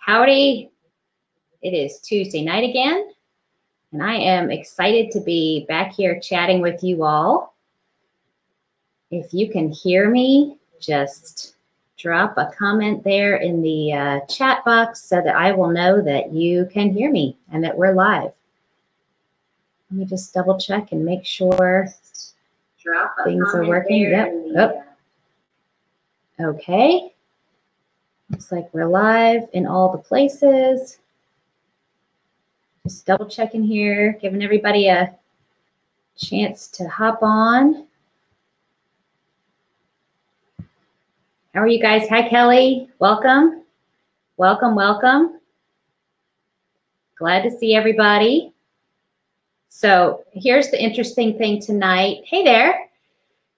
Howdy. It is Tuesday night again, and I am excited to be back here chatting with you all. If you can hear me, just drop a comment there in the chat box so that I will know that you can hear me and that we're live. Let me just double check and make sure things are working. Yep. Oh. Okay. Looks like we're live in all the places. Just double checking here, giving everybody a chance to hop on. How are you guys? Hi, Kelly. Welcome. Welcome, welcome. Glad to see everybody. So here's the interesting thing tonight. Hey there.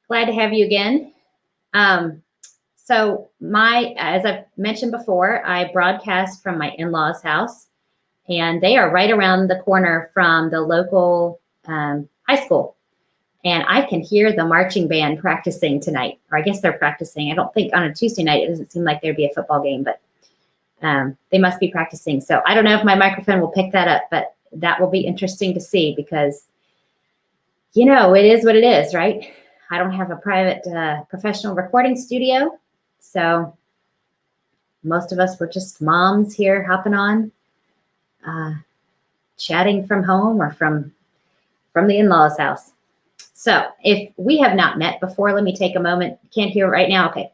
Glad to have you again. As I've mentioned before, I broadcast from my in-laws' house, and they are right around the corner from the local high school. And I can hear the marching band practicing tonight, or I guess they're practicing. I don't think on a Tuesday night, it doesn't seem like there'd be a football game, but they must be practicing. So I don't know if my microphone will pick that up, but that will be interesting to see because, you know, it is what it is, right? I don't have a private professional recording studio. So most of us were just moms here hopping on, chatting from home or from the in-laws' house. So if we have not met before, let me take a moment. Can't hear right now? Okay.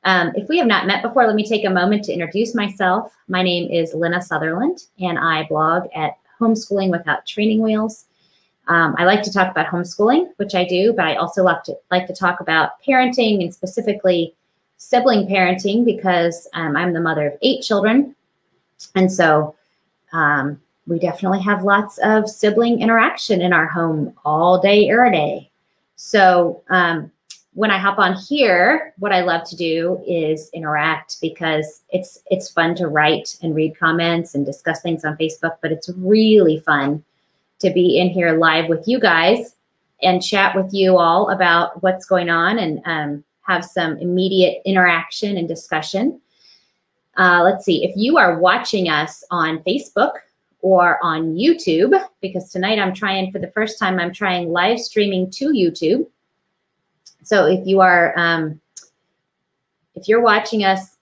If we have not met before, let me take a moment to introduce myself. My name is Lynna Sutherland, and I blog at Homeschooling Without Training Wheels. I like to talk about homeschooling, which I do, but I also like to talk about parenting and specifically sibling parenting because I'm the mother of 8 children. And so we definitely have lots of sibling interaction in our home all day, every day. So when I hop on here, what I love to do is interact because it's fun to write and read comments and discuss things on Facebook, but it's really fun to be in here live with you guys and chat with you all about what's going on and have some immediate interaction and discussion. Let's see, if you are watching us on Facebook or on YouTube, because tonight for the first time, I'm trying live streaming to YouTube. So if you are, if you're watching us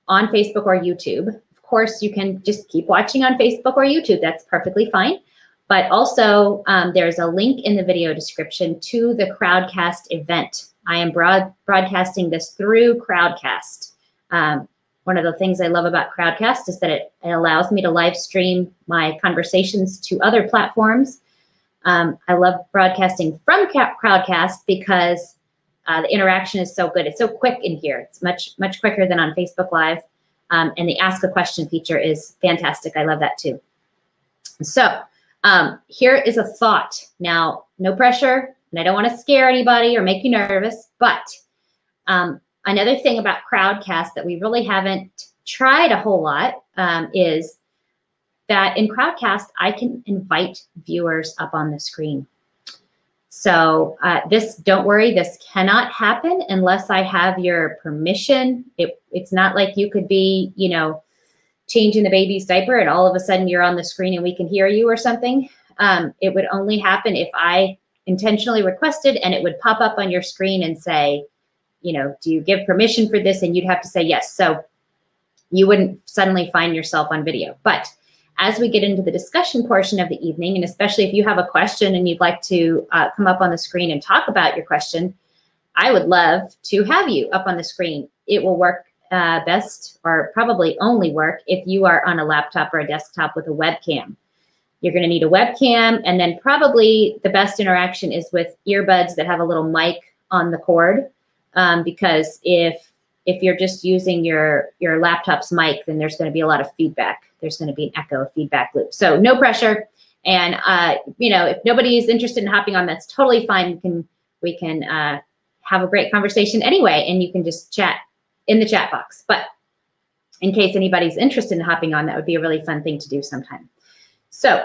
on Facebook or YouTube, of course, you can just keep watching on Facebook or YouTube. That's perfectly fine. But also, there's a link in the video description to the Crowdcast event. I am broadcasting this through Crowdcast. One of the things I love about Crowdcast is that it allows me to live stream my conversations to other platforms. I love broadcasting from Crowdcast because the interaction is so good. It's so quick in here. It's much, much quicker than on Facebook Live. And the Ask a Question feature is fantastic. I love that too. So here is a thought. Now, no pressure, and I don't want to scare anybody or make you nervous, but another thing about Crowdcast that we really haven't tried a whole lot is that in Crowdcast, I can invite viewers up on the screen. So don't worry, this cannot happen unless I have your permission. It's not like you could be, you know, changing the baby's diaper and all of a sudden you're on the screen and we can hear you or something. It would only happen if I intentionally requested, and it would pop up on your screen and say, you know, do you give permission for this? And you'd have to say yes. So you wouldn't suddenly find yourself on video. But as we get into the discussion portion of the evening, and especially if you have a question and you'd like to come up on the screen and talk about your question, I would love to have you up on the screen. It will work best, or probably only work, if you are on a laptop or a desktop with a webcam. You're going to need a webcam, and then probably the best interaction is with earbuds that have a little mic on the cord, because if you're just using your laptop's mic, then there's going to be a lot of feedback. There's going to be an echo feedback loop. So no pressure, and you know, if nobody is interested in hopping on, that's totally fine. We can have a great conversation anyway, and you can just chat in the chat box. But in case anybody's interested in hopping on, that would be a really fun thing to do sometime. So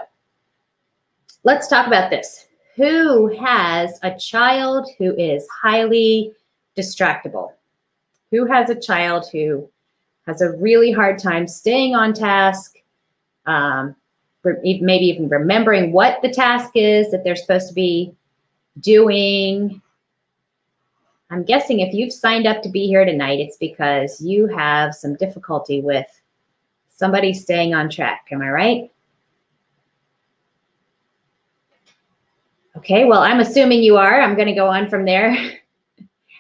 let's talk about this. Who has a child who is highly distractible? Who has a child who has a really hard time staying on task, maybe even remembering what the task is that they're supposed to be doing. I'm guessing if you've signed up to be here tonight, it's because you have some difficulty with somebody staying on track. Am I right? Okay, well, I'm assuming you are. I'm going to go on from there.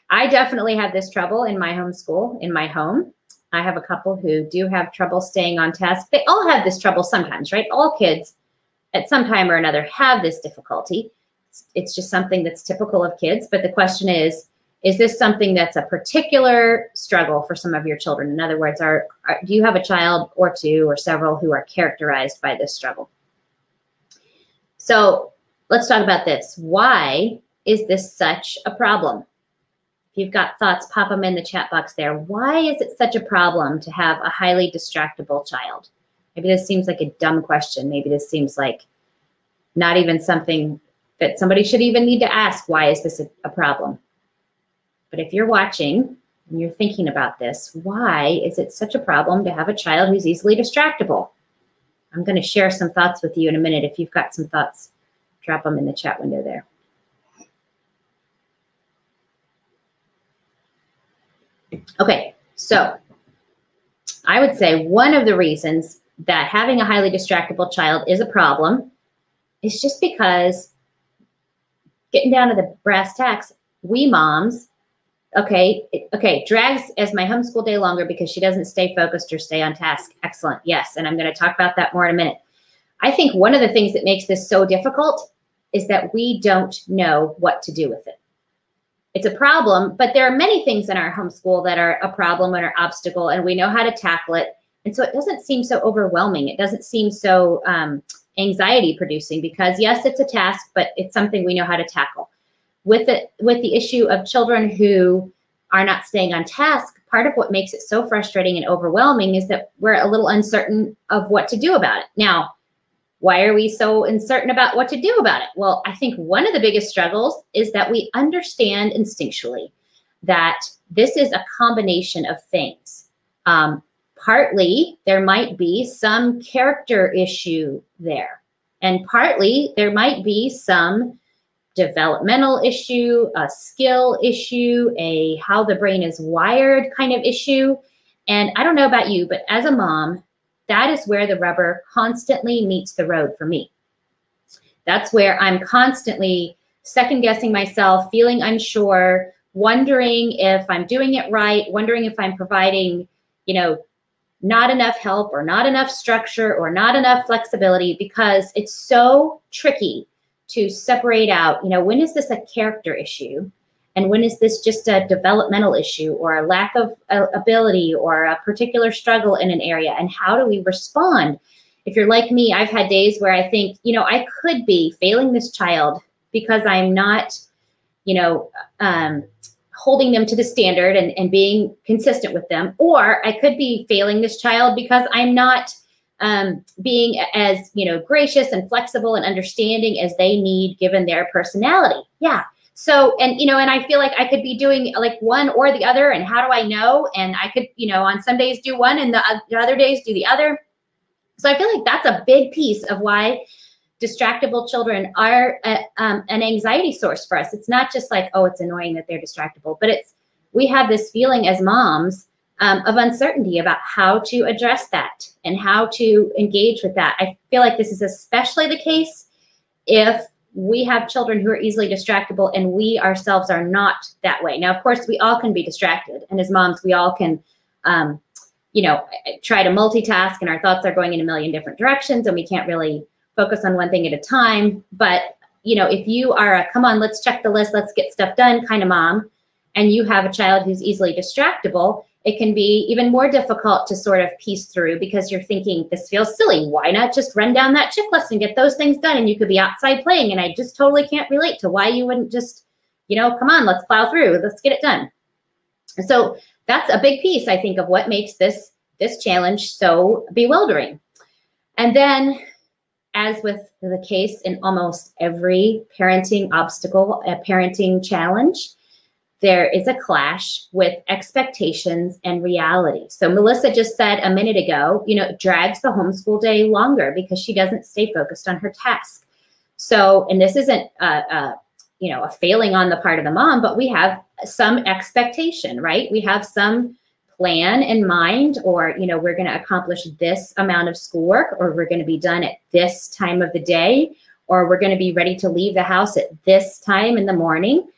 I definitely have this trouble in my homeschool, in my home. I have a couple who do have trouble staying on task. They all have this trouble sometimes, right? All kids at some time or another have this difficulty. It's just something that's typical of kids. But the question is this something that's a particular struggle for some of your children? In other words, do you have a child or two or several who are characterized by this struggle? So let's talk about this. Why is this such a problem? If you've got thoughts, pop them in the chat box there. Why is it such a problem to have a highly distractible child? Maybe this seems like a dumb question. Maybe this seems like not even something that somebody should even need to ask. Why is this a problem? But if you're watching and you're thinking about this, why is it such a problem to have a child who's easily distractible? I'm going to share some thoughts with you in a minute. If you've got some thoughts, drop them in the chat window there. Okay, so I would say one of the reasons that having a highly distractible child is a problem is just because, getting down to the brass tacks, we moms, drags as my homeschool day longer because she doesn't stay focused or stay on task. Excellent, yes, and I'm going to talk about that more in a minute. I think one of the things that makes this so difficult is that we don't know what to do with it. It's a problem, but there are many things in our homeschool that are a problem and an obstacle, and we know how to tackle it. And so it doesn't seem so overwhelming. It doesn't seem so anxiety producing because yes, it's a task, but it's something we know how to tackle. With the issue of children who are not staying on task, part of what makes it so frustrating and overwhelming is that we're a little uncertain of what to do about it. Now, why are we so uncertain about what to do about it? Well, I think one of the biggest struggles is that we understand instinctually that this is a combination of things. Partly, there might be some character issue there. And partly, there might be some developmental issue, a skill issue, a how the brain is wired kind of issue. And I don't know about you, but as a mom, that is where the rubber constantly meets the road for me. That's where I'm constantly second guessing myself, feeling unsure, wondering if I'm doing it right, wondering if I'm providing, not enough help or not enough structure or not enough flexibility, because it's so tricky to separate out, when is this a character issue? And when is this just a developmental issue or a lack of ability or a particular struggle in an area? And how do we respond? If you're like me, I've had days where I think, I could be failing this child because I'm not, holding them to the standard and being consistent with them. Or I could be failing this child because I'm not being as, gracious and flexible and understanding as they need given their personality. Yeah. So, and I feel like I could be doing like one or the other, and how do I know? And I could, on some days do one and the other days do the other. So I feel like that's a big piece of why distractible children are an anxiety source for us. It's not just like, oh, it's annoying that they're distractible, but we have this feeling as moms of uncertainty about how to address that and how to engage with that. I feel like this is especially the case if we have children who are easily distractible and we ourselves are not that way. Now, of course, we all can be distracted. And as moms, we all can, try to multitask and our thoughts are going in a million different directions and we can't really focus on one thing at a time. But, if you are a, come on, let's check the list, let's get stuff done kind of mom, and you have a child who's easily distractible, it can be even more difficult to sort of piece through because you're thinking, this feels silly. Why not just run down that checklist and get those things done? And you could be outside playing. And I just totally can't relate to why you wouldn't just, come on, let's plow through. Let's get it done. So that's a big piece, I think, of what makes this challenge so bewildering. And then, as with the case in almost every parenting obstacle, a parenting challenge, there is a clash with expectations and reality. So Melissa just said a minute ago, it drags the homeschool day longer because she doesn't stay focused on her task. So, and this isn't a failing on the part of the mom, but we have some expectation, right? We have some plan in mind, or, we're going to accomplish this amount of schoolwork, or we're going to be done at this time of the day, or we're going to be ready to leave the house at this time in the morning.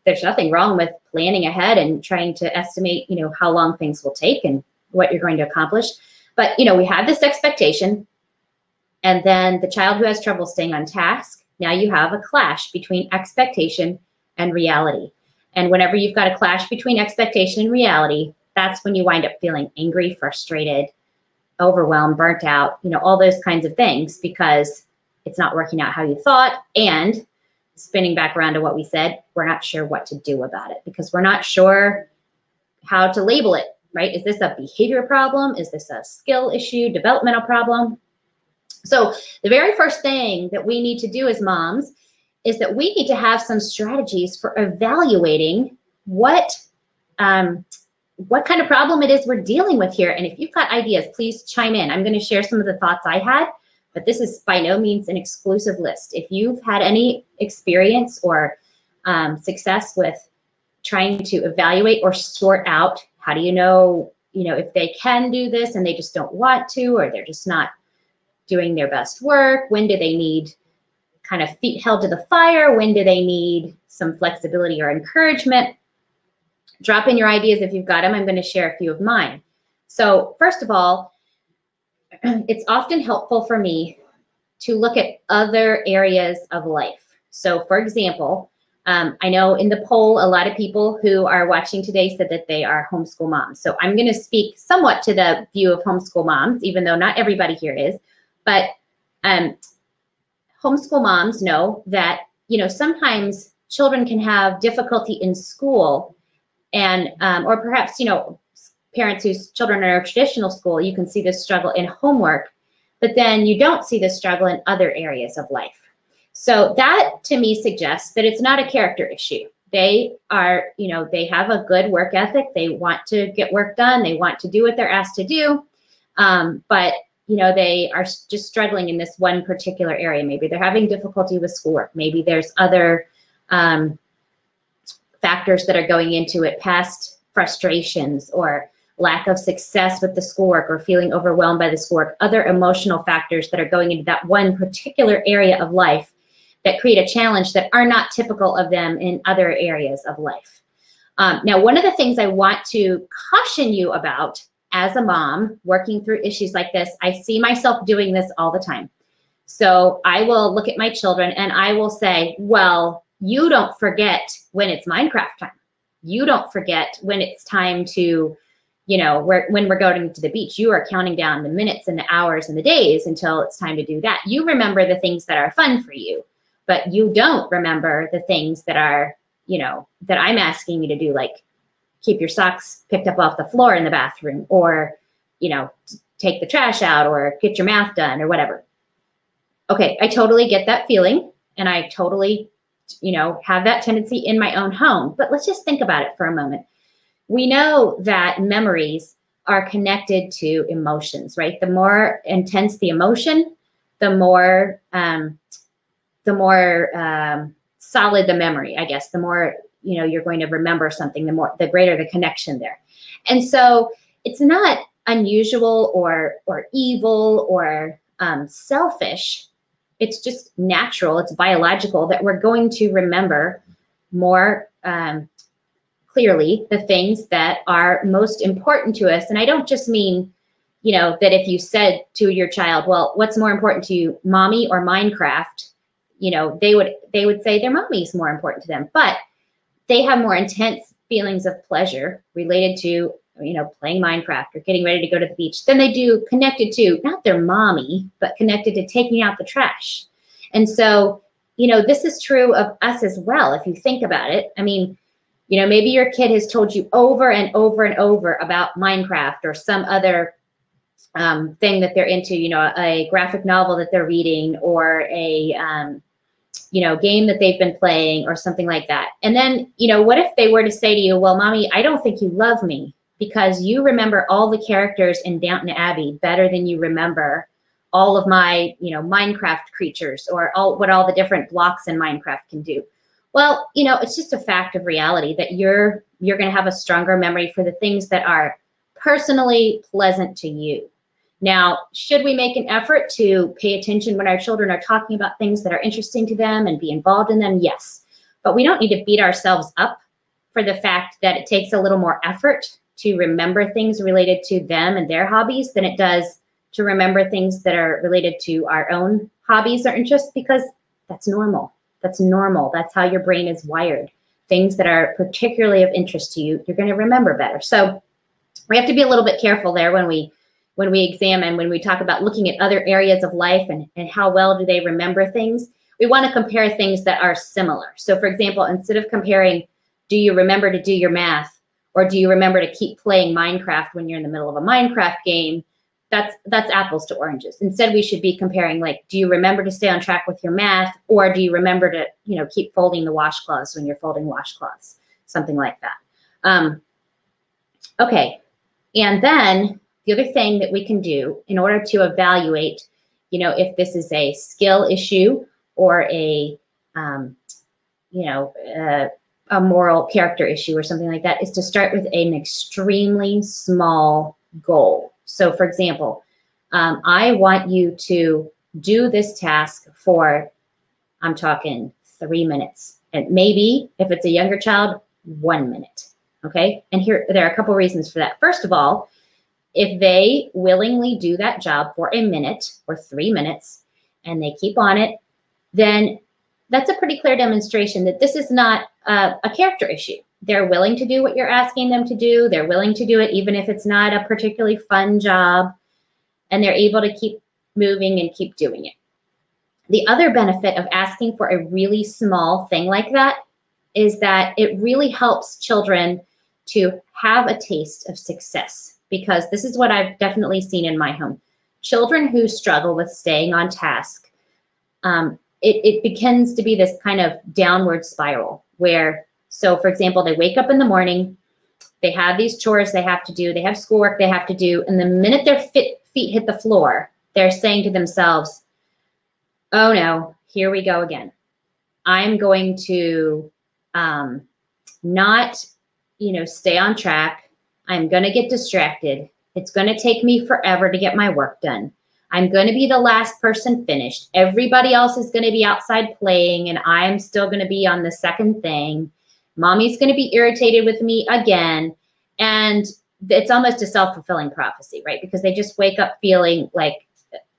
There's nothing wrong with planning ahead and trying to estimate, how long things will take and what you're going to accomplish. But, we have this expectation, and then the child who has trouble staying on task, now you have a clash between expectation and reality. And whenever you've got a clash between expectation and reality, that's when you wind up feeling angry, frustrated, overwhelmed, burnt out, all those kinds of things, because it's not working out how you thought. And spinning back around to what we said, we're not sure what to do about it because we're not sure how to label it, right? Is this a behavior problem? Is this a skill issue, developmental problem? So the very first thing that we need to do as moms is that we need to have some strategies for evaluating what kind of problem it is we're dealing with here. And if you've got ideas, please chime in. I'm going to share some of the thoughts I had, but this is by no means an exclusive list. If you've had any experience or success with trying to evaluate or sort out, how do you know, if they can do this and they just don't want to, or they're just not doing their best work? When do they need kind of feet held to the fire? When do they need some flexibility or encouragement? Drop in your ideas if you've got them. I'm going to share a few of mine. So first of all, it's often helpful for me to look at other areas of life. So for example, I know in the poll, a lot of people who are watching today said that they are homeschool moms. So I'm going to speak somewhat to the view of homeschool moms, even though not everybody here is. But homeschool moms know that, sometimes children can have difficulty in school, and or perhaps, parents whose children are in traditional school, you can see this struggle in homework, but then you don't see this struggle in other areas of life. So that to me suggests that it's not a character issue. They are, they have a good work ethic. They want to get work done. They want to do what they're asked to do. But, they are just struggling in this one particular area. Maybe they're having difficulty with schoolwork. Maybe there's other factors that are going into it, past frustrations or lack of success with the schoolwork or feeling overwhelmed by the schoolwork, other emotional factors that are going into that one particular area of life that create a challenge that are not typical of them in other areas of life. Now, one of the things I want to caution you about as a mom working through issues like this, I see myself doing this all the time. So I will look at my children and I will say, well, you don't forget when it's Minecraft time. You don't forget when it's time to, when we're going to the beach. You are counting down the minutes and the hours and the days until it's time to do that. You remember the things that are fun for you, but you don't remember the things that are, that I'm asking you to do, like keep your socks picked up off the floor in the bathroom, or, take the trash out, or get your math done, or whatever. Okay, I totally get that feeling, and I totally, have that tendency in my own home. But let's just think about it for a moment. We know that memories are connected to emotions, right? The more intense the emotion, the more solid the memory, I guess. The more you're going to remember something, the greater the connection there. And so it's not unusual or evil or selfish. It's just natural, it's biological that we're going to remember more clearly the things that are most important to us. And I don't just mean, that if you said to your child, well, what's more important to you, mommy or Minecraft? They would say their mommy is more important to them, but they have more intense feelings of pleasure related to, playing Minecraft or getting ready to go to the beach than they do connected to, not their mommy, but connected to taking out the trash. And so, this is true of us as well. If you think about it, I mean, maybe your kid has told you over and over and over about Minecraft or some other thing that they're into, a graphic novel that they're reading, or a game that they've been playing or something like that. And then, what if they were to say to you, well, Mommy, I don't think you love me because you remember all the characters in Downton Abbey better than you remember all of my, Minecraft creatures or what all the different blocks in Minecraft can do. Well, it's just a fact of reality that you're going to have a stronger memory for the things that are personally pleasant to you. Now, should we make an effort to pay attention when our children are talking about things that are interesting to them and be involved in them? Yes. But we don't need to beat ourselves up for the fact that it takes a little more effort to remember things related to them and their hobbies than it does to remember things that are related to our own hobbies or interests, because that's normal. That's normal. That's how your brain is wired. Things that are particularly of interest to you, you're going to remember better. So we have to be a little bit careful there when we examine, when we talk about looking at other areas of life and how well do they remember things. We want to compare things that are similar. So for example, instead of comparing, do you remember to do your math, or do you remember to keep playing Minecraft when you're in the middle of a Minecraft game, that's apples to oranges. Instead, we should be comparing, like, do you remember to stay on track with your math, or do you remember to, keep folding the washcloths when you're folding washcloths, something like that. Okay, and then the other thing that we can do in order to evaluate, if this is a skill issue or a moral character issue or something like that, is to start with an extremely small goal. So for example, I want you to do this task for, I'm talking 3 minutes. And maybe if it's a younger child, 1 minute, okay? And there are a couple reasons for that. First of all, if they willingly do that job for a minute or 3 minutes and they keep on it, then that's a pretty clear demonstration that this is not a character issue. They're willing to do what you're asking them to do. They're willing to do it even if it's not a particularly fun job, and they're able to keep moving and keep doing it. The other benefit of asking for a really small thing like that is that it really helps children to have a taste of success, because this is what I've definitely seen in my home. Children who struggle with staying on task, it begins to be this kind of downward spiral where, so for example, they wake up in the morning, they have these chores they have to do, they have schoolwork they have to do, and the minute their feet hit the floor, they're saying to themselves, oh no, here we go again. I'm going to not, stay on track. I'm going to get distracted. It's going to take me forever to get my work done. I'm going to be the last person finished. Everybody else is going to be outside playing, and I'm still going to be on the second thing. Mommy's going to be irritated with me again. And it's almost a self-fulfilling prophecy, right? Because they just wake up feeling like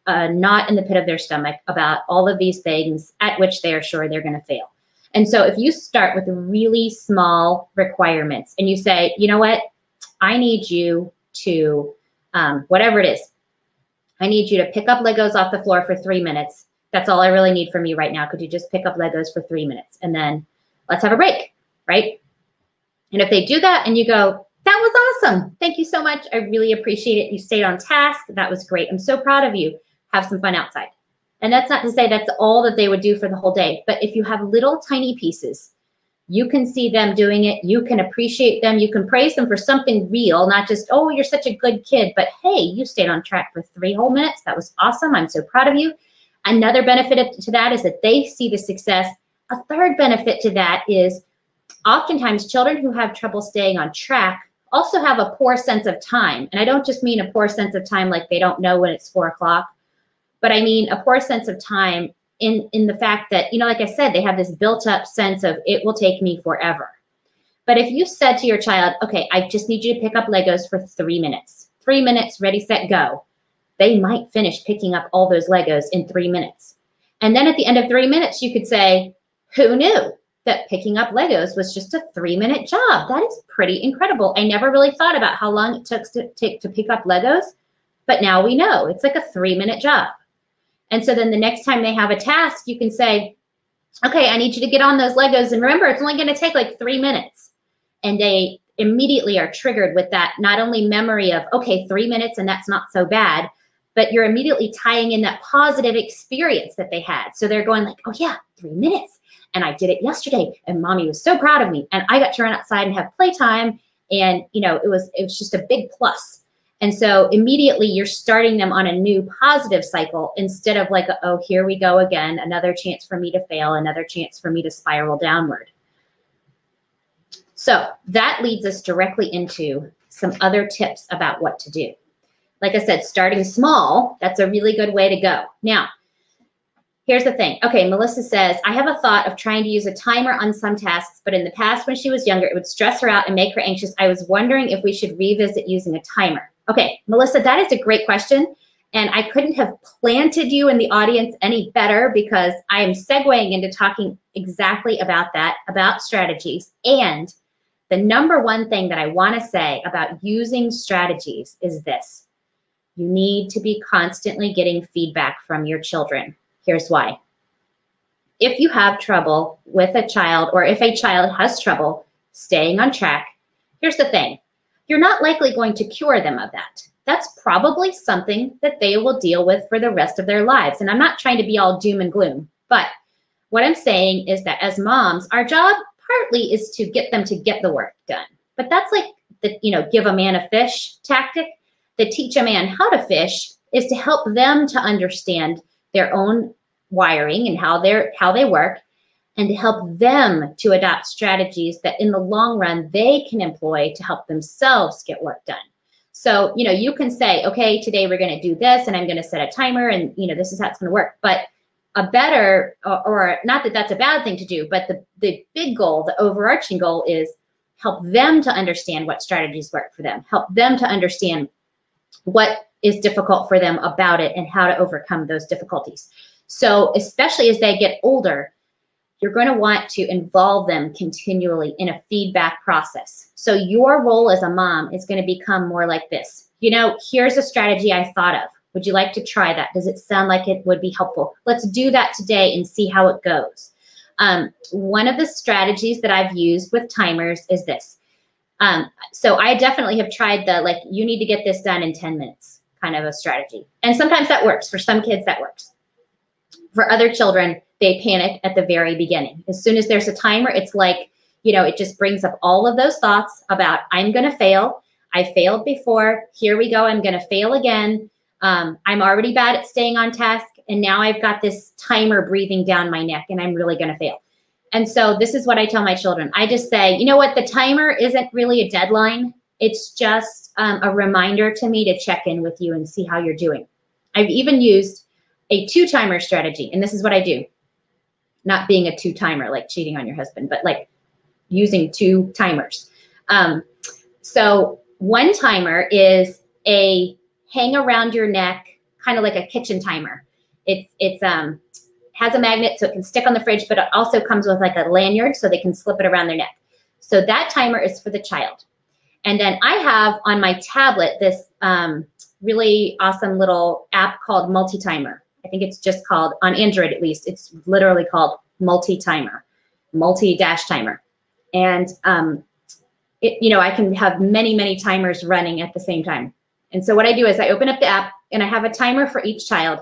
not in the pit of their stomach about all of these things at which they are sure they're going to fail. And so if you start with really small requirements and you say, you know what, I need you to, whatever it is, I need you to pick up Legos off the floor for 3 minutes. That's all I really need from you right now. Could you just pick up Legos for 3 minutes? And then let's have a break, right? And if they do that and you go, that was awesome. Thank you so much. I really appreciate it. You stayed on task. That was great. I'm so proud of you. Have some fun outside. And that's not to say that's all that they would do for the whole day. But if you have little tiny pieces, you can see them doing it. You can appreciate them. You can praise them for something real, not just, oh, you're such a good kid, but hey, you stayed on track for 3 whole minutes. That was awesome. I'm so proud of you. Another benefit to that is that they see the success. A third benefit to that is oftentimes children who have trouble staying on track also have a poor sense of time. And I don't just mean a poor sense of time like they don't know when it's 4 o'clock, but I mean a poor sense of time in the fact that, like I said, they have this built up sense of it will take me forever. But if you said to your child, okay, I just need you to pick up Legos for 3 minutes, 3 minutes, ready, set, go. They might finish picking up all those Legos in 3 minutes. And then at the end of 3 minutes, you could say, who knew that picking up Legos was just a 3-minute job? That is pretty incredible. I never really thought about how long it took to pick up Legos, but now we know it's like a 3-minute job. And so then the next time they have a task, you can say, okay, I need you to get on those Legos. And remember, it's only going to take like 3 minutes. And they immediately are triggered with that, not only memory of, okay, 3 minutes and that's not so bad, but you're immediately tying in that positive experience that they had. So they're going like, oh yeah, 3 minutes. And I did it yesterday and mommy was so proud of me and I got to run outside and have playtime. And it was just a big plus. And so immediately you're starting them on a new positive cycle instead of like, oh, here we go again, another chance for me to fail, another chance for me to spiral downward. So that leads us directly into some other tips about what to do. Like I said, starting small, that's a really good way to go. Now, here's the thing. Okay, Melissa says, I have a thought of trying to use a timer on some tasks, but in the past when she was younger, it would stress her out and make her anxious. I was wondering if we should revisit using a timer. Okay, Melissa, that is a great question. And I couldn't have planted you in the audience any better because I am segueing into talking exactly about that, about strategies. And the number one thing that I want to say about using strategies is this. You need to be constantly getting feedback from your children. Here's why. If you have trouble with a child, or if a child has trouble staying on track, here's the thing. You're not likely going to cure them of that. That's probably something that they will deal with for the rest of their lives. And I'm not trying to be all doom and gloom, but what I'm saying is that as moms, our job partly is to get them to get the work done. But that's like the, give a man a fish tactic. The teach a man how to fish is to help them to understand their own wiring and how they work, and to help them to adopt strategies that in the long run they can employ to help themselves get work done. So, you can say, okay, today we're going to do this and I'm going to set a timer and, this is how it's going to work. But a better, or not that that's a bad thing to do, but the big goal, the overarching goal is help them to understand what strategies work for them, help them to understand what is difficult for them about it and how to overcome those difficulties. So especially as they get older, you're going to want to involve them continually in a feedback process. So your role as a mom is going to become more like this. Here's a strategy I thought of. Would you like to try that? Does it sound like it would be helpful? Let's do that today and see how it goes. One of the strategies that I've used with timers is this. So I definitely have tried the, you need to get this done in 10 minutes kind of a strategy. And sometimes that works. For some kids, that works. For other children, they panic at the very beginning. As soon as there's a timer, it's like, it just brings up all of those thoughts about, I'm going to fail. I failed before. Here we go. I'm going to fail again. I'm already bad at staying on task. And now I've got this timer breathing down my neck and I'm really going to fail. And so this is what I tell my children. I just say, you know what? The timer isn't really a deadline. It's just a reminder to me to check in with you and see how you're doing. I've even used a 2-timer strategy. And this is what I do. Not being a 2-timer, like cheating on your husband, but like using 2 timers. So 1 timer is a hang around your neck, kind of like a kitchen timer. It has a magnet so it can stick on the fridge, but it also comes with like a lanyard so they can slip it around their neck. So that timer is for the child. And then I have on my tablet this really awesome little app called Multi-Timer. I think it's just called, on Android at least, it's literally called Multi-Timer, multi-timer. And I can have many, many timers running at the same time. And so what I do is I open up the app and I have a timer for each child.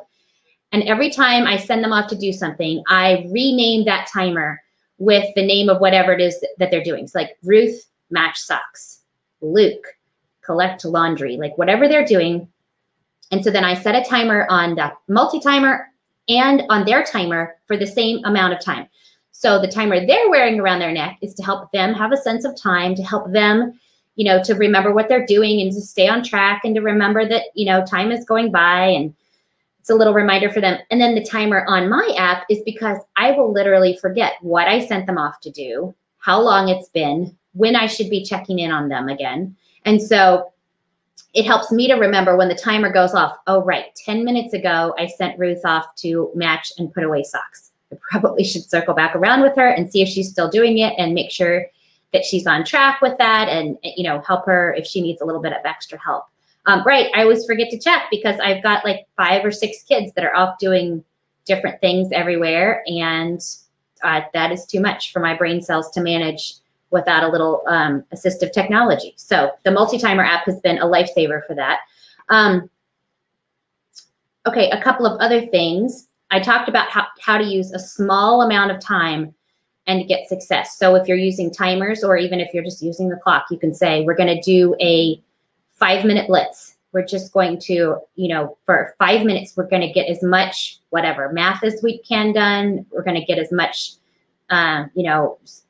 And every time I send them off to do something, I rename that timer with the name of whatever it is that they're doing. So like Ruth, match socks. Luke, collect laundry, like whatever they're doing. And so then I set a timer on the multi-timer and on their timer for the same amount of time. So the timer they're wearing around their neck is to help them have a sense of time, to help them, to remember what they're doing and to stay on track and to remember that, time is going by, and it's a little reminder for them. And then the timer on my app is because I will literally forget what I sent them off to do, how long it's been, when I should be checking in on them again. And so it helps me to remember when the timer goes off, oh, right, 10 minutes ago, I sent Ruth off to match and put away socks. I probably should circle back around with her and see if she's still doing it and make sure that she's on track with that and, help her if she needs a little bit of extra help. Right, I always forget to check because I've got like 5 or 6 kids that are off doing different things everywhere. And that is too much for my brain cells to manage without a little assistive technology. So the multi-timer app has been a lifesaver for that. Okay, a couple of other things. I talked about how to use a small amount of time and get success. So if you're using timers, or even if you're just using the clock, you can say, we're going to do a 5-minute blitz. We're just going to, for 5 minutes, we're going to get as much, whatever, math as we can done. We're going to get as much,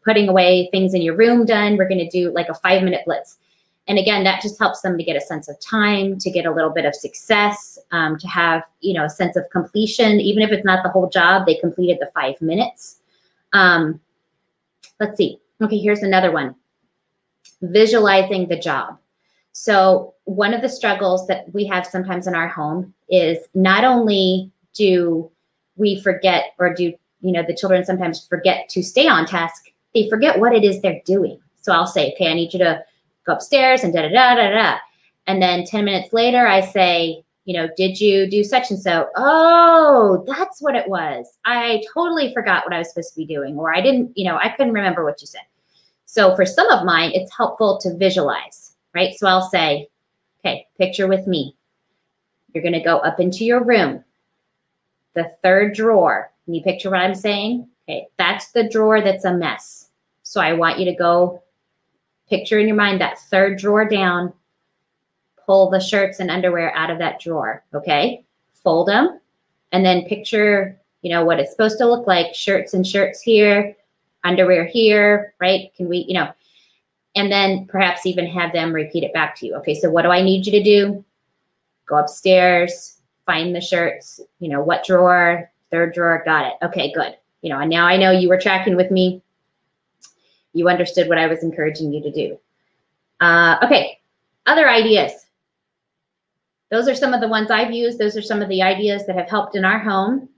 putting away things in your room done. We're going to do like a 5-minute blitz. And again, that just helps them to get a sense of time, to get a little bit of success, to have, a sense of completion. Even if it's not the whole job, they completed the 5 minutes. Let's see. Okay, here's another one. Visualizing the job. So one of the struggles that we have sometimes in our home is not only do we forget, or do, the children sometimes forget to stay on task, they forget what it is they're doing. So I'll say, okay, I need you to go upstairs and da-da-da-da-da. And then 10 minutes later, I say, did you do such and so? Oh, that's what it was. I totally forgot what I was supposed to be doing, or I didn't, I couldn't remember what you said. So for some of mine, it's helpful to visualize, right? So I'll say, okay, picture with me. You're going to go up into your room, the 3rd drawer. Can you picture what I'm saying? Okay, that's the drawer that's a mess. So I want you to go picture in your mind that 3rd drawer down, pull the shirts and underwear out of that drawer, okay? Fold them, and then picture, what it's supposed to look like. Shirts and shirts here, underwear here, right? Can we, and then perhaps even have them repeat it back to you. Okay, so what do I need you to do? Go upstairs, find the shirts, what drawer, 3rd drawer, got it. Okay, good. And now I know you were tracking with me. You understood what I was encouraging you to do. Okay, other ideas. Those are some of the ones I've used. Those are some of the ideas that have helped in our home.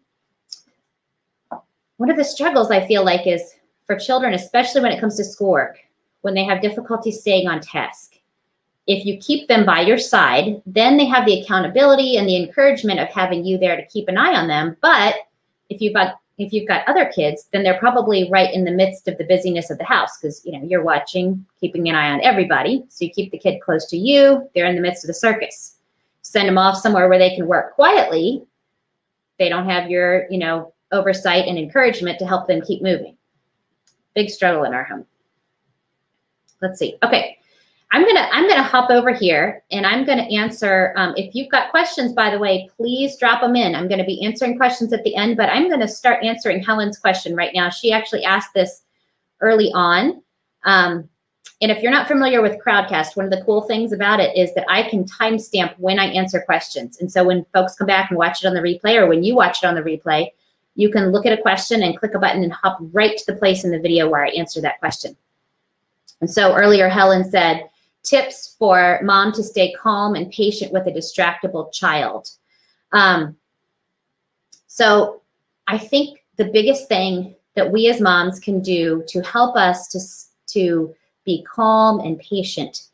One of the struggles I feel like is for children, especially when it comes to schoolwork, when they have difficulty staying on task. If you keep them by your side, then they have the accountability and the encouragement of having you there to keep an eye on them. But if you've got other kids, then they're probably right in the midst of the busyness of the house, because you're watching, keeping an eye on everybody. So you keep the kid close to you. They're in the midst of the circus. Send them off somewhere where they can work quietly. They don't have your oversight and encouragement to help them keep moving. Big struggle in our home. Let's see. Okay, I'm gonna hop over here, and I'm gonna answer. If you've got questions, by the way, please drop them in. I'm gonna be answering questions at the end, but I'm gonna start answering Helen's question right now. She actually asked this early on. And if you're not familiar with Crowdcast, one of the cool things about it is that I can timestamp when I answer questions. And so when folks come back and watch it on the replay, or when you watch it on the replay, you can look at a question and click a button and hop right to the place in the video where I answer that question. And so earlier, Helen said, tips for mom to stay calm and patient with a distractible child. So I think the biggest thing that we as moms can do to help us to be calm and patient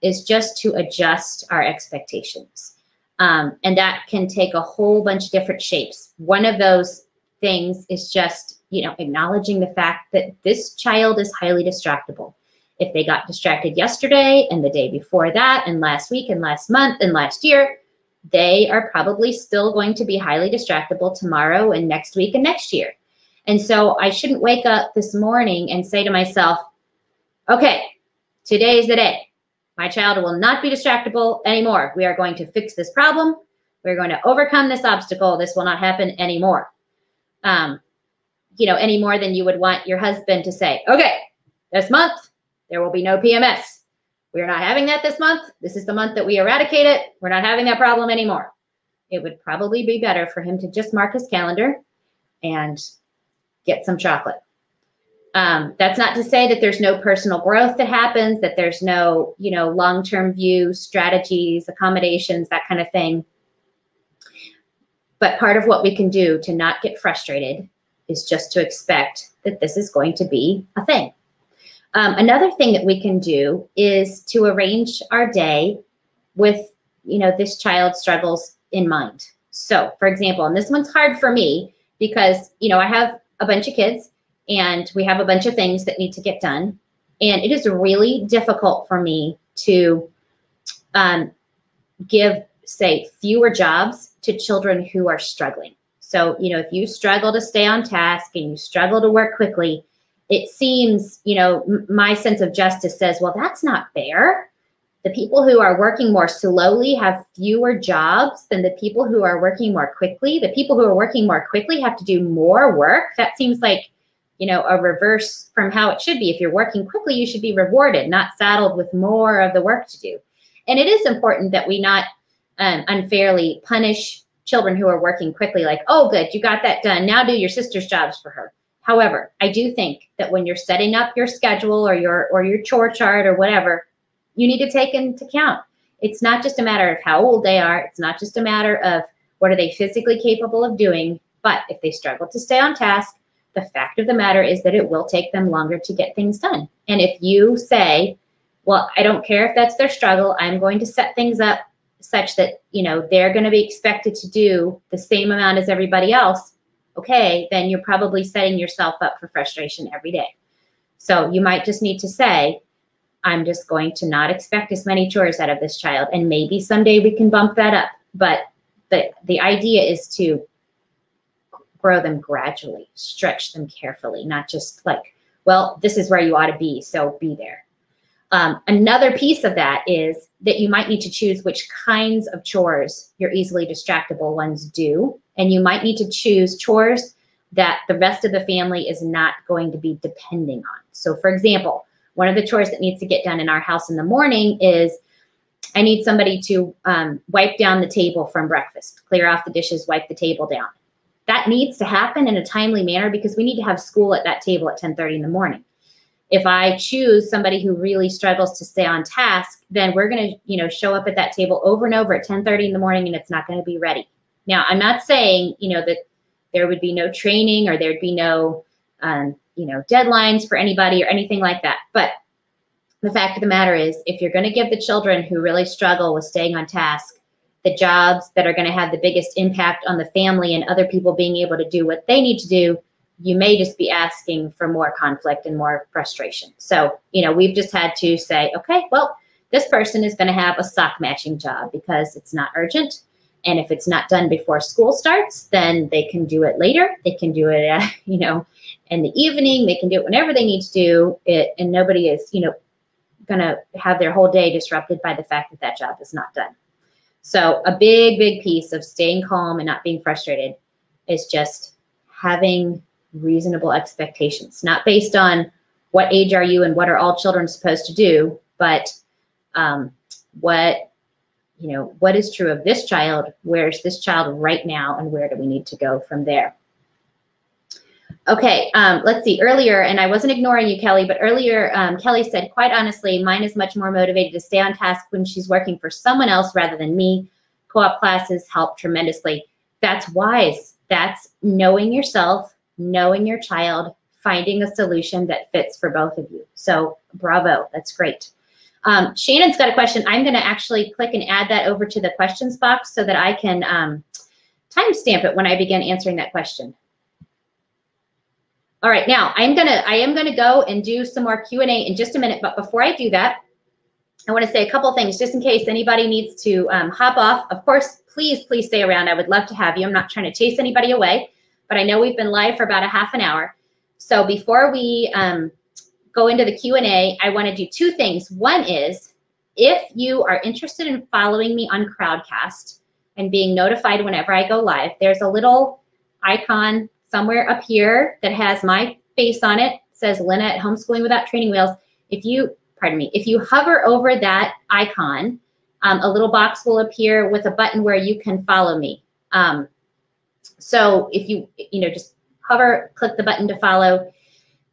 is just to adjust our expectations. And that can take a whole bunch of different shapes. One of those things is just, acknowledging the fact that this child is highly distractible. If they got distracted yesterday and the day before that and last week and last month and last year, they are probably still going to be highly distractible tomorrow and next week and next year. And so I shouldn't wake up this morning and say to myself, okay, today's the day. My child will not be distractible anymore. We are going to fix this problem. We're going to overcome this obstacle. This will not happen anymore. Any more than you would want your husband to say, okay, this month, there will be no PMS. We're not having that this month. This is the month that we eradicate it. We're not having that problem anymore. It would probably be better for him to just mark his calendar and get some chocolate. That's not to say that there's no personal growth that happens, that there's no, long-term view, strategies, accommodations, that kind of thing. But part of what we can do to not get frustrated is just to expect that this is going to be a thing. Another thing that we can do is to arrange our day with, this child's struggles in mind. So, for example, and this one's hard for me because, I have a bunch of kids and we have a bunch of things that need to get done. And it is really difficult for me to give, say, fewer jobs to children who are struggling. So, you know, if you struggle to stay on task and you struggle to work quickly, it seems, you know, my sense of justice says, well, that's not fair. The people who are working more slowly have fewer jobs than the people who are working more quickly. The people who are working more quickly have to do more work. That seems like, you know, a reverse from how it should be. If you're working quickly, you should be rewarded, not saddled with more of the work to do. And it is important that we not unfairly punish children who are working quickly, like, oh, good, you got that done. Now do your sister's jobs for her. However, I do think that when you're setting up your schedule or your chore chart or whatever, you need to take into account. It's not just a matter of how old they are. It's not just a matter of what are they physically capable of doing. But if they struggle to stay on task, the fact of the matter is that it will take them longer to get things done. And if you say, well, I don't care if that's their struggle, I'm going to set things up such that, you know, they're going to be expected to do the same amount as everybody else, okay, then you're probably setting yourself up for frustration every day. So you might just need to say, I'm just going to not expect as many chores out of this child, and maybe someday we can bump that up. But the idea is to grow them gradually, stretch them carefully, not just like, well, this is where you ought to be, so be there. Another piece of that is that you might need to choose which kinds of chores your easily distractible ones do, and you might need to choose chores that the rest of the family is not going to be depending on. So for example, one of the chores that needs to get done in our house in the morning is I need somebody to wipe down the table from breakfast, clear off the dishes, wipe the table down. That needs to happen in a timely manner because we need to have school at that table at 10:30 in the morning. If I choose somebody who really struggles to stay on task, then we're going to, you know, show up at that table over and over at 10:30 in the morning and it's not going to be ready. Now, I'm not saying, you know, that there would be no training or there'd be no, you know, deadlines for anybody or anything like that. But the fact of the matter is, if you're going to give the children who really struggle with staying on task the jobs that are going to have the biggest impact on the family and other people being able to do what they need to do, you may just be asking for more conflict and more frustration. So, you know, we've just had to say, okay, well, this person is going to have a sock matching job because it's not urgent. And if it's not done before school starts, then they can do it later. They can do it, you know, in the evening. They can do it whenever they need to do it. And nobody is, you know, going to have their whole day disrupted by the fact that that job is not done. So a big, big piece of staying calm and not being frustrated is just having reasonable expectations, not based on what age are you and what are all children supposed to do, but what is true of this child, where's this child right now, and where do we need to go from there? Okay, let's see, earlier, and I wasn't ignoring you, Kelly, but earlier Kelly said, quite honestly, mine is much more motivated to stay on task when she's working for someone else rather than me. Co-op classes help tremendously. That's wise. That's knowing yourself, knowing your child, finding a solution that fits for both of you. So bravo, that's great. Shannon's got a question. I'm gonna actually click and add that over to the questions box so that I can timestamp it when I begin answering that question. All right, now I am gonna go and do some more Q&A in just a minute, but before I do that, I wanna say a couple things just in case anybody needs to hop off. Of course, please stay around. I would love to have you. I'm not trying to chase anybody away, but I know we've been live for about a half an hour. So before we go into the Q&A, I wanna do two things. One is, if you are interested in following me on Crowdcast and being notified whenever I go live, there's a little icon somewhere up here that has my face on it. It says Lynna at Homeschooling Without Training Wheels. If you hover over that icon, a little box will appear with a button where you can follow me. So if you just hover, click the button to follow,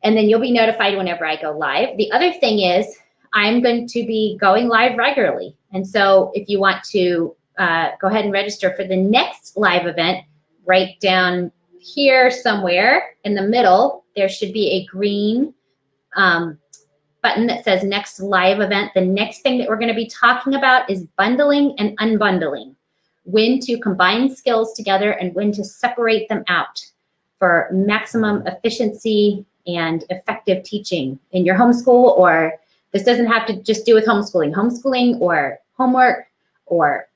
and then you'll be notified whenever I go live. The other thing is I'm going to be going live regularly. And so if you want to go ahead and register for the next live event, right down here somewhere in the middle, there should be a green button that says next live event. The next thing that we're going to be talking about is bundling and unbundling, when to combine skills together and when to separate them out for maximum efficiency and effective teaching in your homeschool. Or this doesn't have to just do with homeschooling or homework or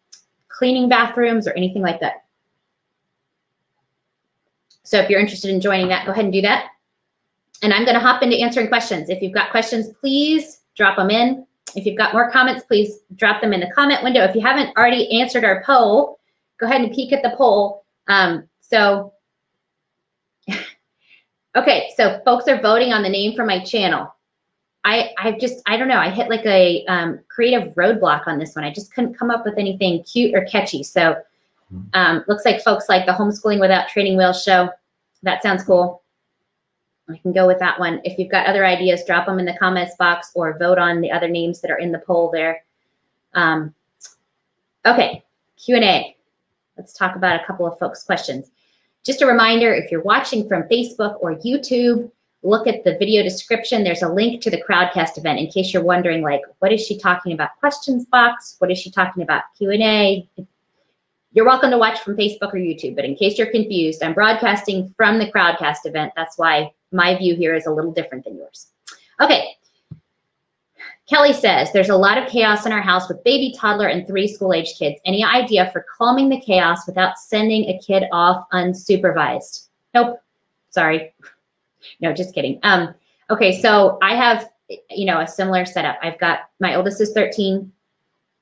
cleaning bathrooms or anything like that. So if you're interested in joining that, go ahead and do that. And I'm going to hop into answering questions. If you've got questions, please drop them in. If you've got more comments, please drop them in the comment window. If you haven't already answered our poll, go ahead and peek at the poll. Okay, so folks are voting on the name for my channel. I don't know, I hit like a creative roadblock on this one. I just couldn't come up with anything cute or catchy. So looks like folks like the Homeschooling Without Training Wheels show. That sounds cool. I can go with that one. If you've got other ideas, drop them in the comments box or vote on the other names that are in the poll there. Okay, Q&A. Let's talk about a couple of folks' questions. Just a reminder, if you're watching from Facebook or YouTube, look at the video description. There's a link to the Crowdcast event in case you're wondering, like, what is she talking about? Questions box? What is she talking about? Q&A? You're welcome to watch from Facebook or YouTube, but in case you're confused, I'm broadcasting from the Crowdcast event. That's why my view here is a little different than yours. Okay. Kelly says, there's a lot of chaos in our house with baby, toddler, and 3 school-aged kids. Any idea for calming the chaos without sending a kid off unsupervised? Nope. Sorry. No, just kidding. Okay, so I have, a similar setup. I've got, my oldest is 13.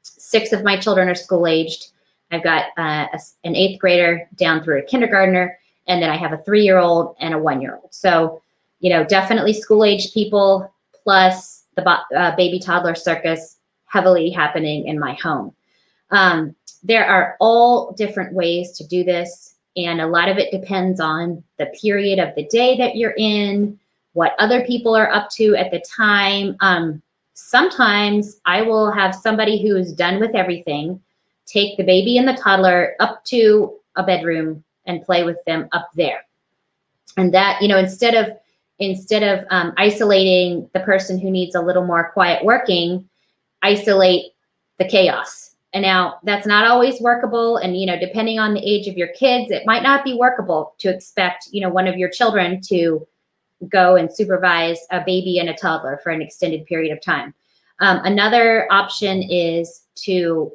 6 of my children are school-aged. I've got an 8th grader down through a kindergartner, and then I have a 3-year-old and a 1-year-old. So, definitely school-aged people plus the baby toddler circus heavily happening in my home. There are all different ways to do this, and a lot of it depends on the period of the day that you're in, what other people are up to at the time. Sometimes I will have somebody who is done with everything take the baby and the toddler up to a bedroom and play with them up there. And that, instead of isolating the person who needs a little more quiet working, isolate the chaos. And now that's not always workable. And, depending on the age of your kids, it might not be workable to expect, one of your children to go and supervise a baby and a toddler for an extended period of time. Another option is to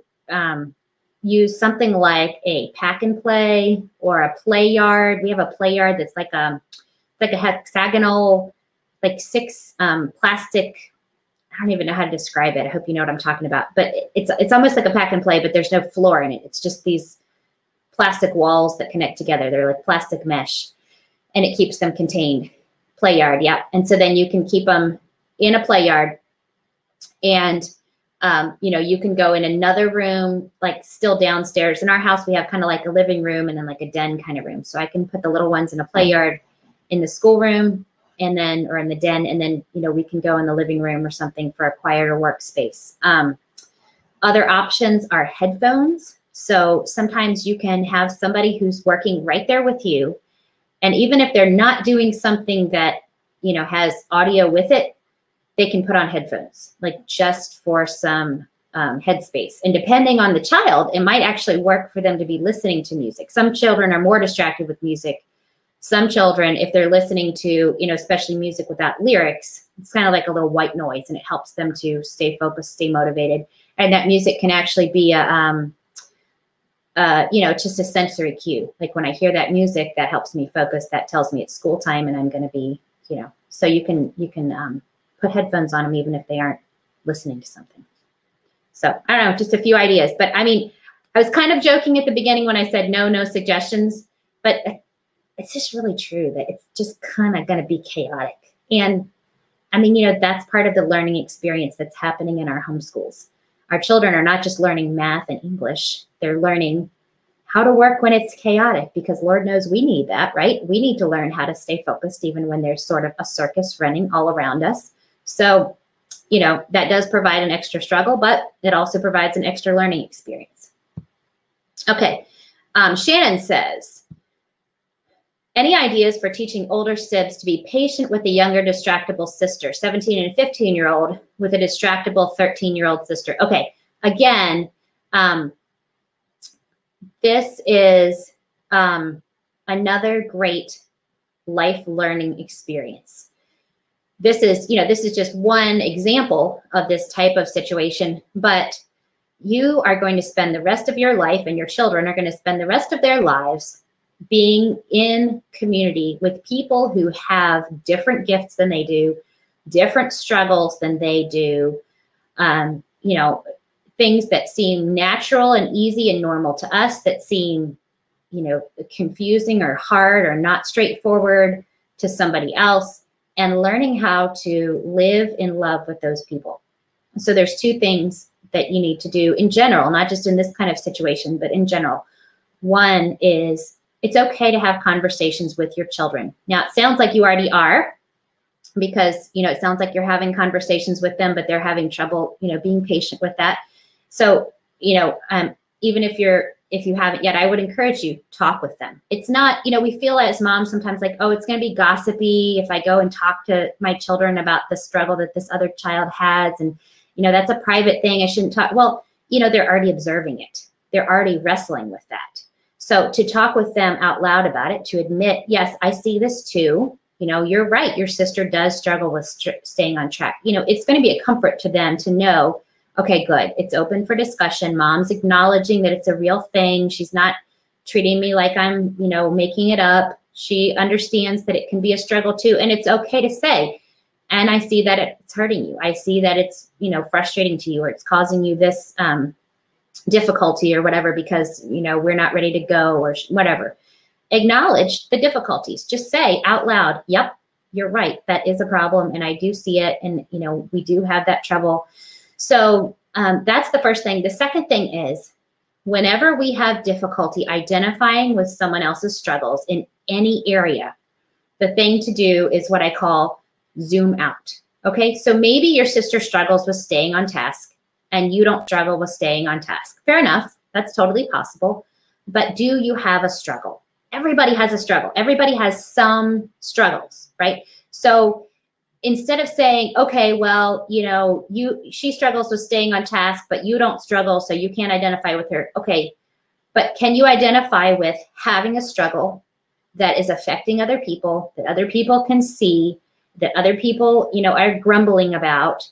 use something like a pack and play or a play yard. We have a play yard that's like a hexagonal, like 6 plastic, I don't even know how to describe it. I hope you know what I'm talking about. But it's almost like a pack and play, but there's no floor in it. It's just these plastic walls that connect together. They're like plastic mesh, and it keeps them contained. Play yard, yeah. And so then you can keep them in a play yard, and you can go in another room, like still downstairs. In our house, we have kind of like a living room and then like a den kind of room. So I can put the little ones in a play yard in the schoolroom and then, or in the den, and then, we can go in the living room or something for a quieter workspace. Other options are headphones. So sometimes you can have somebody who's working right there with you. And even if they're not doing something that, has audio with it, they can put on headphones, like just for some headspace. And depending on the child, it might actually work for them to be listening to music. Some children are more distracted with music. Some children, if they're listening to, especially music without lyrics, it's kind of like a little white noise, and it helps them to stay focused, stay motivated. And that music can actually be just a sensory cue. Like when I hear that music, that helps me focus. That tells me it's school time and I'm going to be, so you can put headphones on them even if they aren't listening to something. So I don't know, just a few ideas. But I mean, I was kind of joking at the beginning when I said no suggestions, but it's just really true that it's just kind of going to be chaotic. And I mean, that's part of the learning experience that's happening in our homeschools. Our children are not just learning math and English, they're learning how to work when it's chaotic, because Lord knows we need that, right? We need to learn how to stay focused even when there's sort of a circus running all around us. So, that does provide an extra struggle, but it also provides an extra learning experience. Okay, Shannon says, any ideas for teaching older sibs to be patient with a younger distractible sister, 17 and 15-year-old with a distractible 13-year-old sister? Okay, again, this is another great life learning experience. This is just one example of this type of situation, but you are going to spend the rest of your life, and your children are going to spend the rest of their lives being in community with people who have different gifts than they do, different struggles than they do, you know, things that seem natural and easy and normal to us that seem, you know, confusing or hard or not straightforward to somebody else, and learning how to live in love with those people. So there's two things that you need to do in general, not just in this kind of situation, but in general. One is, it's okay to have conversations with your children. Now, it sounds like you already are, because, you know, it sounds like you're having conversations with them, but they're having trouble, you know, being patient with that. So, you know, even if you haven't yet, I would encourage you, talk with them. It's not, you know, we feel as moms sometimes like, oh, it's going to be gossipy if I go and talk to my children about the struggle that this other child has. And, you know, that's a private thing. I shouldn't talk. Well, you know, they're already observing it. They're already wrestling with that. So to talk with them out loud about it, to admit, yes, I see this too. You know, you're right. Your sister does struggle with staying on track. You know, it's going to be a comfort to them to know, okay, good. It's open for discussion. Mom's acknowledging that it's a real thing. She's not treating me like I'm, you know, making it up. She understands that it can be a struggle too. And it's okay to say, and I see that it's hurting you. I see that it's, you know, frustrating to you, or it's causing you this difficulty or whatever, because, you know, we're not ready to go or whatever. Acknowledge the difficulties. Just say out loud, yep, you're right. That is a problem. And I do see it. And, you know, we do have that trouble. So that's the first thing. The second thing is, whenever we have difficulty identifying with someone else's struggles in any area, the thing to do is what I call zoom out. Okay, so maybe your sister struggles with staying on task and you don't struggle with staying on task. Fair enough, that's totally possible. But do you have a struggle? Everybody has a struggle. Everybody has some struggles, right? So instead of saying, okay, well, you know, she struggles with staying on task, but you don't struggle, so you can't identify with her. Okay, but can you identify with having a struggle that is affecting other people, that other people can see, that other people, you know, are grumbling about?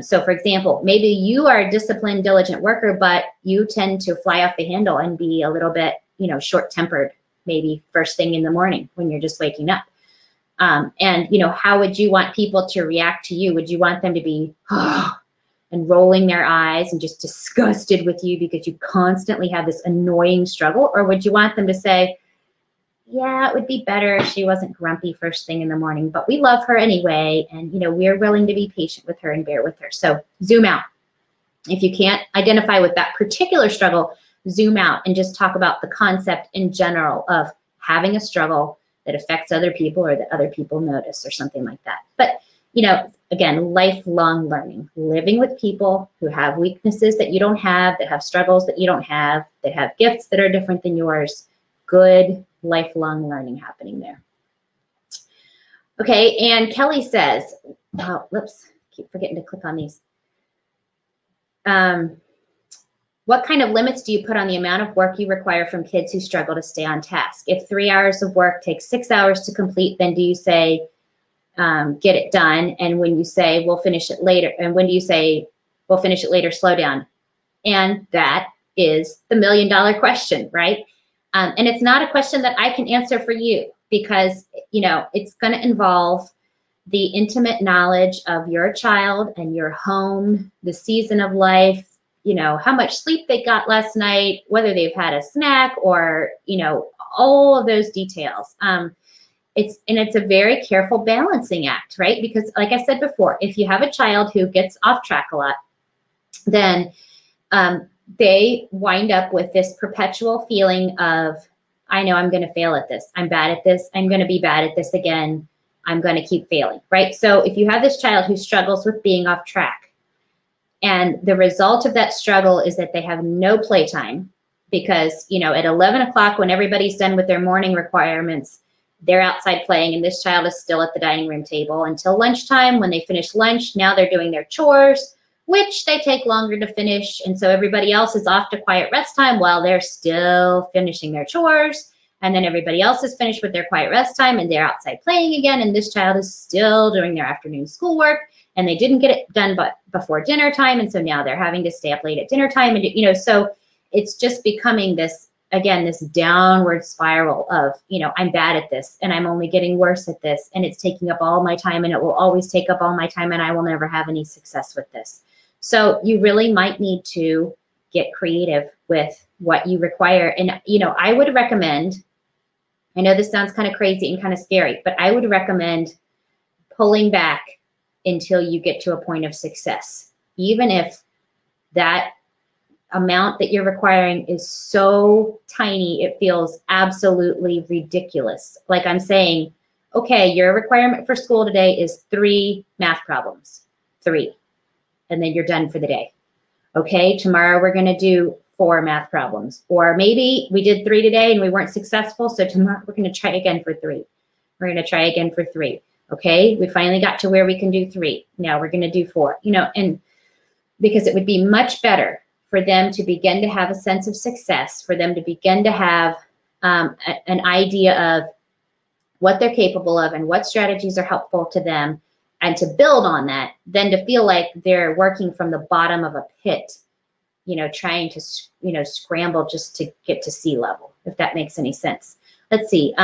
So for example, maybe you are a disciplined, diligent worker, but you tend to fly off the handle and be a little bit, you know, short-tempered, maybe first thing in the morning when you're just waking up. And, you know, how would you want people to react to you? Would you want them to be and rolling their eyes and just disgusted with you because you constantly have this annoying struggle? Or would you want them to say, yeah, it would be better if she wasn't grumpy first thing in the morning, but we love her anyway, and, you know, we're willing to be patient with her and bear with her. So zoom out. If you can't identify with that particular struggle, zoom out and just talk about the concept in general of having a struggle that affects other people or that other people notice or something like that. But, you know, again, lifelong learning, living with people who have weaknesses that you don't have, that have struggles that you don't have, that have gifts that are different than yours. Good lifelong learning happening there. Okay, and Kelly says, oh, whoops, keep forgetting to click on these. What kind of limits do you put on the amount of work you require from kids who struggle to stay on task? If 3 hours of work takes 6 hours to complete, then do you say, get it done? And when you say, we'll finish it later, and when do you say, we'll finish it later, slow down? And that is the million-dollar question, right? And it's not a question that I can answer for you, because, you know, it's going to involve the intimate knowledge of your child and your home, the season of life, you know, how much sleep they got last night, whether they've had a snack, or, you know, all of those details. It's a very careful balancing act, right? Because like I said before, if you have a child who gets off track a lot, then they wind up with this perpetual feeling of, I know I'm going to fail at this. I'm bad at this. I'm going to be bad at this again. I'm going to keep failing, right? So if you have this child who struggles with being off track, and the result of that struggle is that they have no playtime, because, you know, at 11 o'clock when everybody's done with their morning requirements, they're outside playing, and this child is still at the dining room table until lunchtime. When they finish lunch, now they're doing their chores, which they take longer to finish. And so everybody else is off to quiet rest time while they're still finishing their chores. And then everybody else is finished with their quiet rest time and they're outside playing again. And this child is still doing their afternoon schoolwork, and they didn't get it done but before dinner time. And so now they're having to stay up late at dinner time. And, you know, so it's just becoming this again, this downward spiral of, you know, I'm bad at this and I'm only getting worse at this and it's taking up all my time and it will always take up all my time and I will never have any success with this. So you really might need to get creative with what you require. And, you know, I would recommend, I know this sounds kind of crazy and kind of scary, but I would recommend pulling back until you get to a point of success. Even if that amount that you're requiring is so tiny, it feels absolutely ridiculous. Like I'm saying, okay, your requirement for school today is 3 math problems, 3, and then you're done for the day. Okay, tomorrow we're gonna do 4 math problems, or maybe we did 3 today and we weren't successful, so tomorrow we're gonna try again for 3. We're gonna try again for 3. Okay, we finally got to where we can do 3. Now we're gonna do 4, you know, and because it would be much better for them to begin to have a sense of success, for them to begin to have an idea of what they're capable of and what strategies are helpful to them, and to build on that, than to feel like they're working from the bottom of a pit, you know, trying to, you know, scramble just to get to sea level, if that makes any sense. Let's see.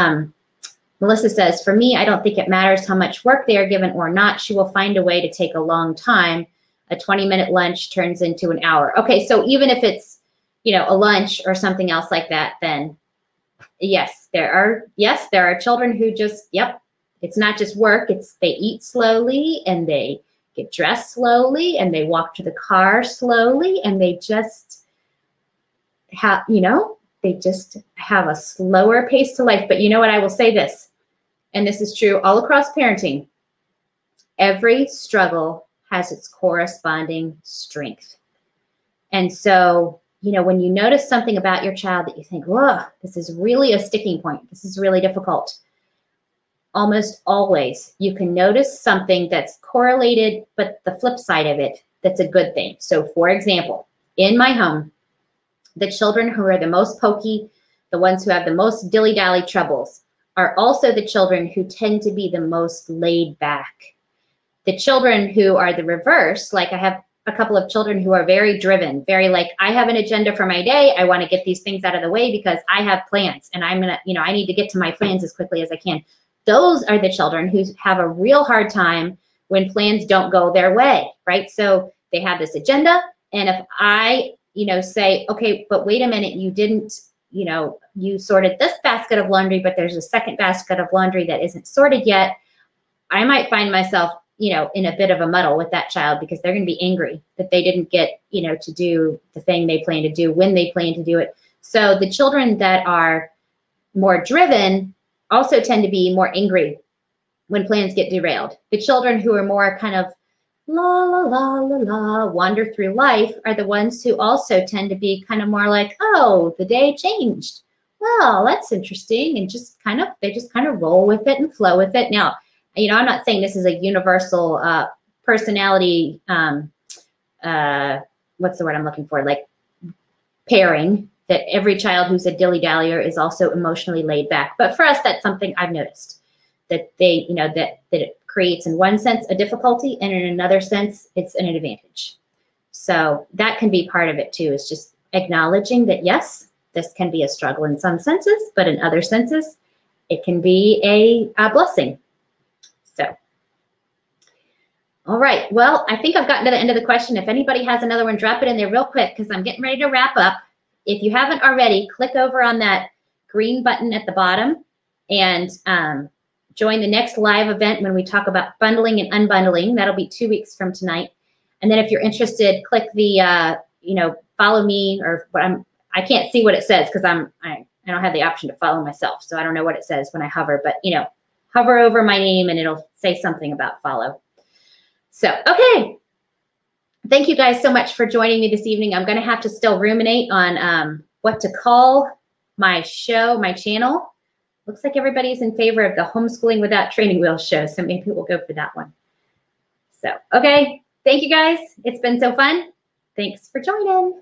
Melissa says, for me, I don't think it matters how much work they are given or not. She will find a way to take a long time. A 20-minute lunch turns into an hour. Okay, so even if it's, you know, a lunch or something else like that, then yes, there are children who just, yep, it's not just work, it's they eat slowly and they get dressed slowly and they walk to the car slowly and they just have, you know, they just have a slower pace to life. But you know what, I will say this, and this is true all across parenting, every struggle has its corresponding strength. And so, you know, when you notice something about your child that you think, whoa, this is really a sticking point, this is really difficult, almost always you can notice something that's correlated, but the flip side of it, that's a good thing. So for example, in my home, the children who are the most pokey, the ones who have the most dilly-dally troubles, are also the children who tend to be the most laid back. The children who are the reverse, like I have a couple of children who are very driven, very like, I have an agenda for my day. I want to get these things out of the way because I have plans and I'm going to, you know, I need to get to my plans as quickly as I can. Those are the children who have a real hard time when plans don't go their way, right? So they have this agenda. And if I, you know, say, okay, but wait a minute, you didn't, you know, you sorted this basket of laundry, but there's a second basket of laundry that isn't sorted yet, I might find myself, you know, in a bit of a muddle with that child because they're going to be angry that they didn't get, you know, to do the thing they plan to do when they plan to do it. So the children that are more driven also tend to be more angry when plans get derailed. The children who are more kind of la, la, la, la, la, wander through life are the ones who also tend to be kind of more like, oh, the day changed. Well, that's interesting. And just kind of, they just kind of roll with it and flow with it. Now, you know, I'm not saying this is a universal personality, what's the word I'm looking for? Like pairing, that every child who's a dilly-dallyer is also emotionally laid back. But for us, that's something I've noticed, that they, you know, that it creates in one sense a difficulty and in another sense, it's an advantage. So that can be part of it too, is just acknowledging that yes, this can be a struggle in some senses, but in other senses, it can be a blessing. So, all right, well, I think I've gotten to the end of the question. If anybody has another one, drop it in there real quick because I'm getting ready to wrap up. If you haven't already, click over on that green button at the bottom and join the next live event when we talk about bundling and unbundling. That'll be 2 weeks from tonight. And then if you're interested, click the, you know, follow me, or what I can't see what it says because I don't have the option to follow myself. So I don't know what it says when I hover, but, you know, hover over my name and it'll say something about follow. So, okay. Thank you guys so much for joining me this evening. I'm going to have to still ruminate on what to call my show, my channel. Looks like everybody's in favor of the Homeschooling Without Training Wheels show, so maybe we'll go for that one. So, okay. Thank you guys. It's been so fun. Thanks for joining.